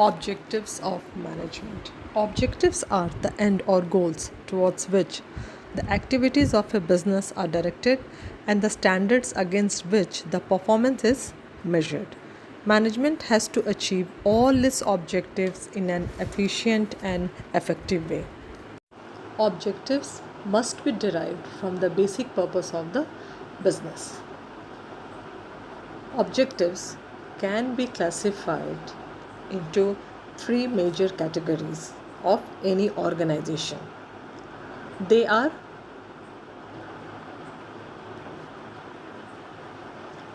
Objectives of management. Objectives are the end or goals towards which the activities of a business are directed and the standards against which the performance is measured. Management has to achieve all its objectives in an efficient and effective way. Objectives must be derived from the basic purpose of the business. Objectives can be classified into three major categories of any organization. They are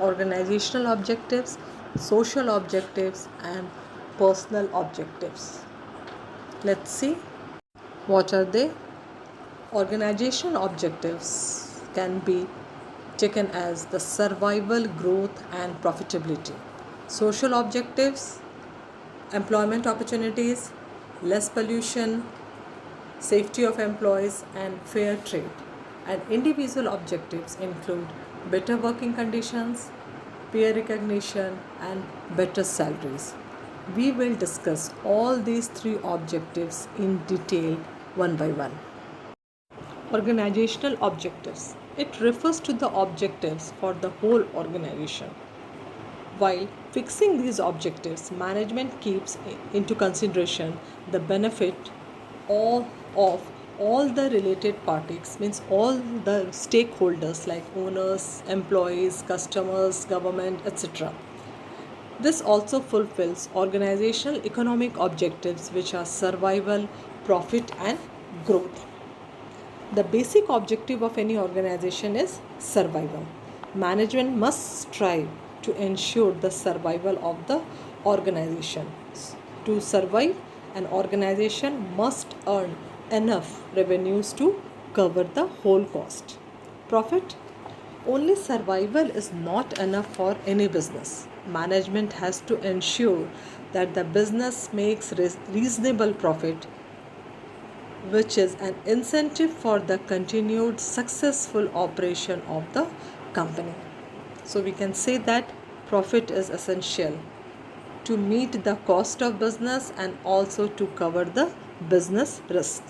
organizational objectives, social objectives, and personal objectives. Let's see what are they. Organizational objectives can be taken as the survival, growth, and profitability. Social objectives, employment opportunities, less pollution, safety of employees, and fair trade. And individual objectives include better working conditions, peer recognition, and better salaries. We will discuss all these three objectives in detail one by one. Organizational objectives. It refers to the objectives for the whole organization. While fixing these objectives, management keeps into consideration the benefit of all the related parties, means all the stakeholders like owners, employees, customers, government, etc. This also fulfills organizational economic objectives, which are survival, profit, and growth. The basic objective of any organization is survival. Management must strive to ensure the survival of the organization. To survive, an organization must earn enough revenues to cover the whole cost. Profit. Only survival is not enough for any business. Management has to ensure that the business makes reasonable profit, which is an incentive for the continued successful operation of the company. So we can say that profit is essential to meet the cost of business and also to cover the business risk.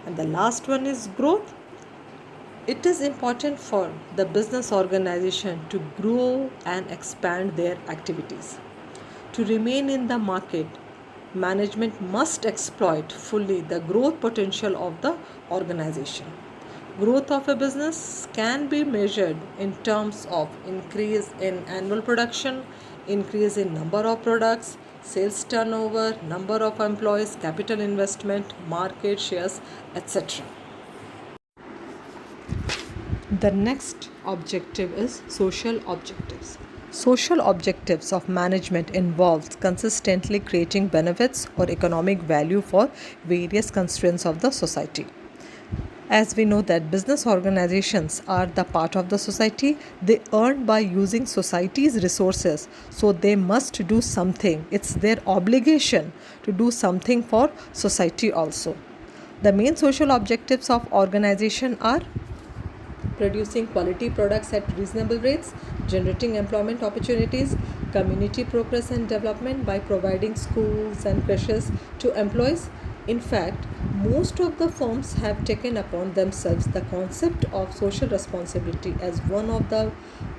And the last one is growth. It is important for the business organization to grow and expand their activities. To remain in the market, management must exploit fully the growth potential of the organization. Growth of a business can be measured in terms of increase in annual production, increase in number of products, sales turnover, number of employees, capital investment, market shares, etc. The next objective is social objectives. Social objectives of management involves consistently creating benefits or economic value for various constituents of the society. As we know that business organizations are the part of the society, they earn by using society's resources, so they must do something. It's their obligation to do something for society also. The main social objectives of organization are producing quality products at reasonable rates, generating employment opportunities, community progress and development by providing schools and creches to employees. In fact, most of the firms have taken upon themselves the concept of social responsibility as one of the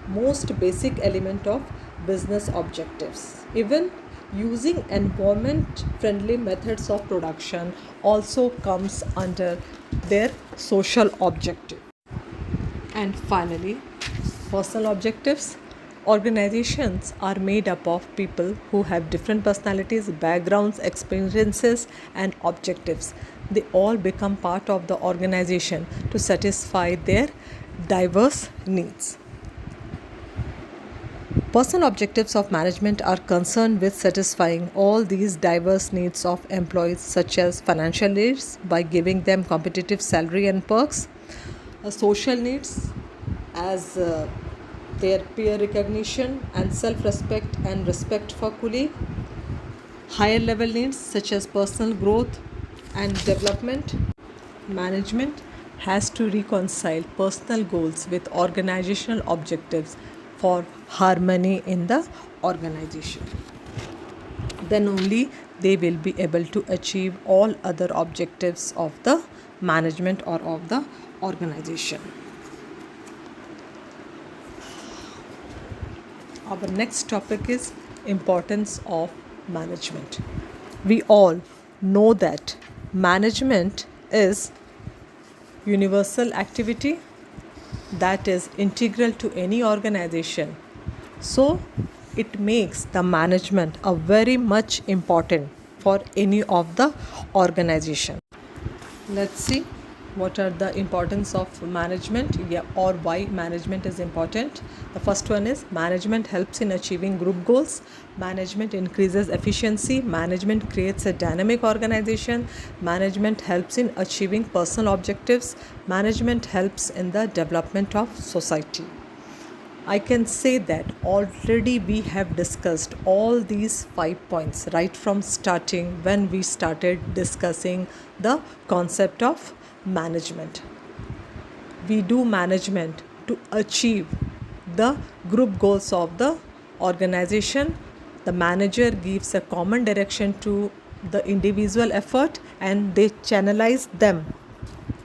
most basic element of business objectives. Even using environment friendly methods of production also comes under their social objective. And finally, personal objectives. Organizations are made up of people who have different personalities, backgrounds, experiences, and objectives. They all become part of the organization to satisfy their diverse needs. Personal objectives of management are concerned with satisfying all these diverse needs of employees, such as financial needs by giving them competitive salary and perks, social needs as their peer recognition and self-respect and respect for colleague, higher level needs such as personal growth and development. Management has to reconcile personal goals with organizational objectives for harmony in the organization. then only they will be able to achieve all other objectives of the management or of the organization. Our next topic is importance of management. We all know that management is universal activity that is integral to any organization. So it makes the management a very much important for any of the organization. Let's see what are the importance of management, or why management is important. The first one is management helps in achieving group goals. Management increases efficiency. Management creates a dynamic organization. Management helps in achieving personal objectives. Management helps in the development of society. I can say that already we have discussed all these 5 points right from starting when we started discussing the concept of management. We do management to achieve the group goals of the organization. The manager gives a common direction to the individual effort and they channelize them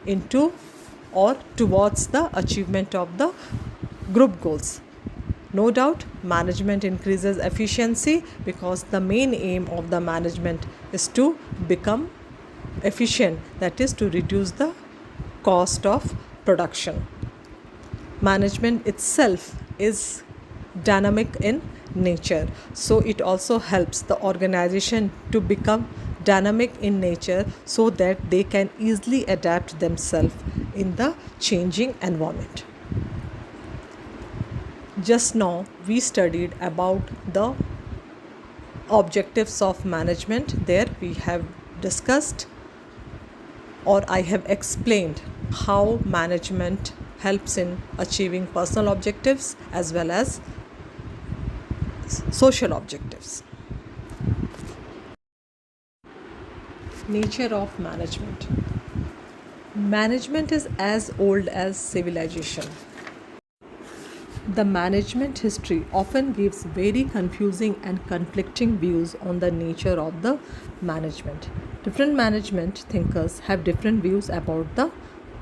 into or towards the achievement of the group goals. No doubt, management increases efficiency because the main aim of the management is to become efficient, that is, to reduce the cost of production. Management itself is dynamic in nature, so it also helps the organization to become dynamic in nature so that they can easily adapt themselves in the changing environment. Just now we studied about the objectives of management. There we have discussed, or I have explained, how management helps in achieving personal objectives as well as social objectives. Nature of management. Management is as old as civilization. The management history often gives very confusing and conflicting views on the nature of the management. Different management thinkers have different views about the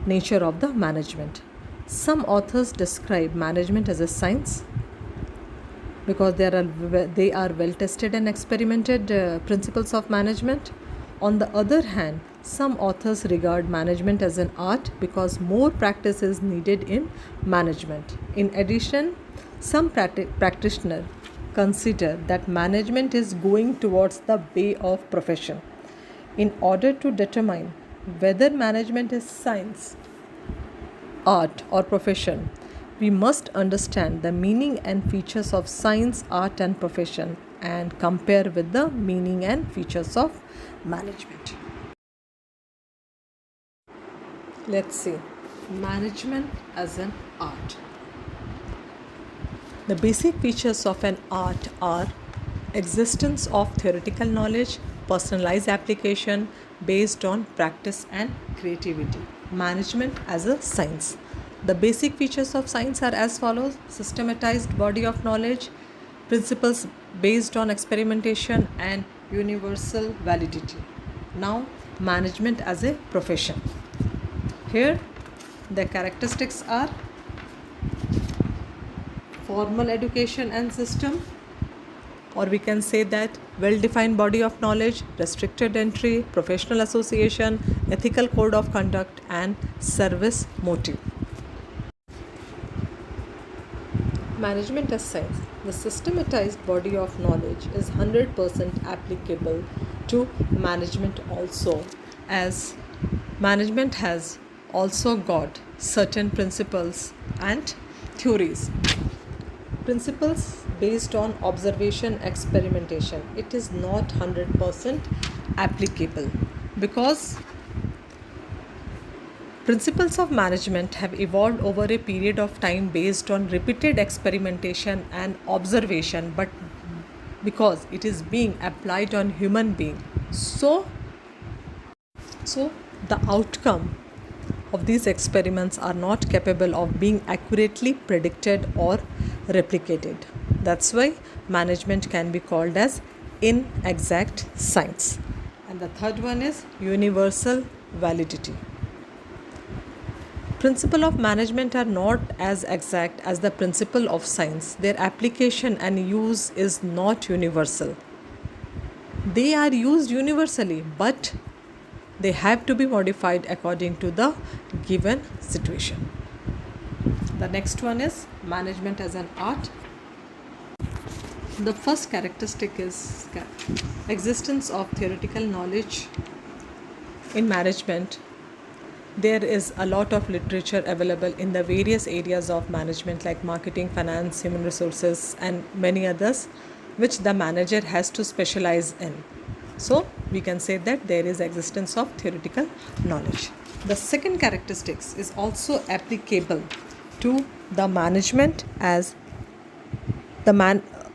nature of the management. Some authors describe management as a science because they are well tested and experimented principles of management. On the other hand, some authors regard management as an art because more practice is needed in management. In addition, some practitioners consider that management is going towards the way of profession. In order to determine whether management is science, art, or profession, we must understand the meaning and features of science, art, and profession and compare with the meaning and features of management. Let's see management as an art. The basic features of an art are existence of theoretical knowledge, personalized application based on practice and creativity. Management as a science. The basic features of science are as follows: systematized body of knowledge, principles based on experimentation, and universal validity. Now, management as a profession. Here, the characteristics are formal education and system, or we can say that well-defined body of knowledge, restricted entry, professional association, ethical code of conduct, and service motive. Management as science. The systematized body of knowledge is 100% applicable to management also, as management has also got certain principles and theories. Principles based on observation, experimentation. It is not 100% applicable because principles of management have evolved over a period of time based on repeated experimentation and observation, but because it is being applied on human being, so the outcome of these experiments are not capable of being accurately predicted or replicated. That's why management can be called as inexact science. And the third one is universal validity. Principles of management are not as exact as the principle of science. Their application and use is not universal. They are used universally, but they have to be modified according to the given situation. The next one is management as an art. The first characteristic is existence of theoretical knowledge. In management, there is a lot of literature available in the various areas of management like marketing, finance, human resources, and many others, which the manager has to specialize in. So we can say that there is existence of theoretical knowledge. The second characteristic is also applicable to the management, as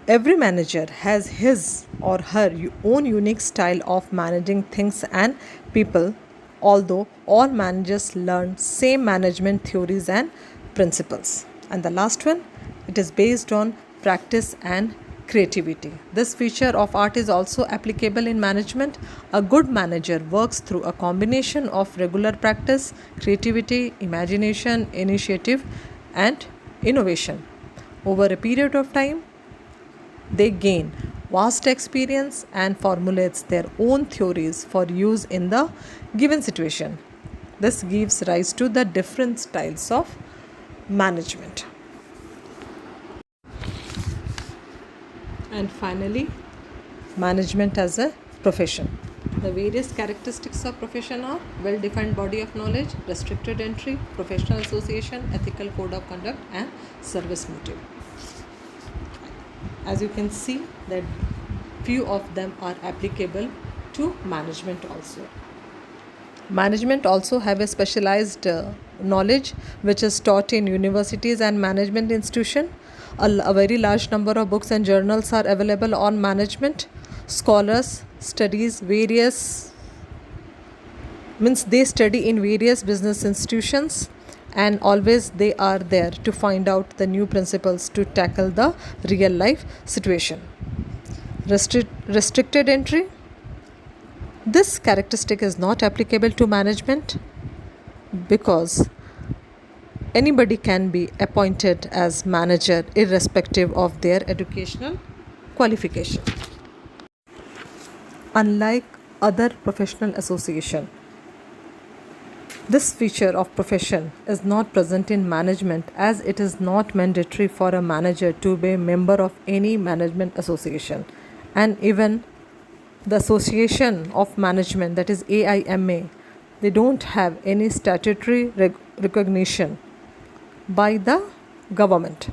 every manager has his or her own unique style of managing things and people, although all managers learn same management theories and principles. And the last one, it is based on practice and creativity. This feature of art is also applicable in management. A good manager works through a combination of regular practice, creativity, imagination, initiative, and innovation. Over a period of time, they gain vast experience and formulates their own theories for use in the given situation. This gives rise to the different styles of management. And finally, management as a profession. The various characteristics of profession are well-defined body of knowledge, restricted entry, professional association, ethical code of conduct, and service motive. As you can see that few of them are applicable to management also. Management also have a specialized knowledge which is taught in universities and management institution. A very large number of books and journals are available on management. Scholars studies various they study in various business institutions, and always they are there to find out the new principles to tackle the real life situation. Restricted entry. This characteristic is not applicable to management because anybody can be appointed as manager irrespective of their educational qualification. Unlike other professional association, this feature of profession is not present in management, as it is not mandatory for a manager to be a member of any management association. And even the Association of Management, that is AIMA, they don't have any statutory recognition by the government.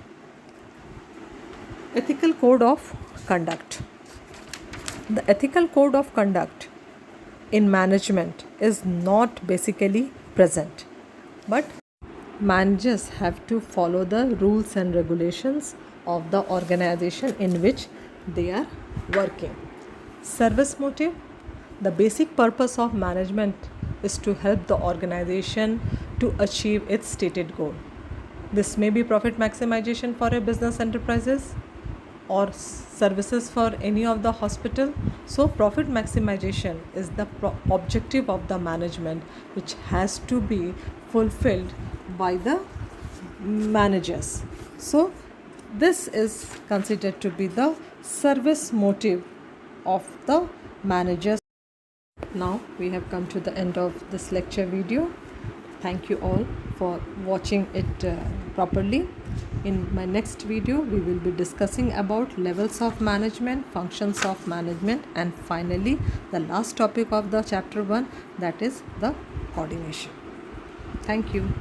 Ethical code of conduct. The ethical code of conduct in management is not basically present, but managers have to follow the rules and regulations of the organization in which they are working. Service motive. The basic purpose of management is to help the organization to achieve its stated goal. This may be profit maximization for a business enterprises or services for any of the hospital. So profit maximization is the objective of the management, which has to be fulfilled by the managers. So this is considered to be the service motive of the managers. Now we have come to the end of this lecture video. Thank you all for watching it properly. In my next video, we will be discussing about levels of management, functions of management, and finally the last topic of the chapter 1, that is the coordination. Thank you.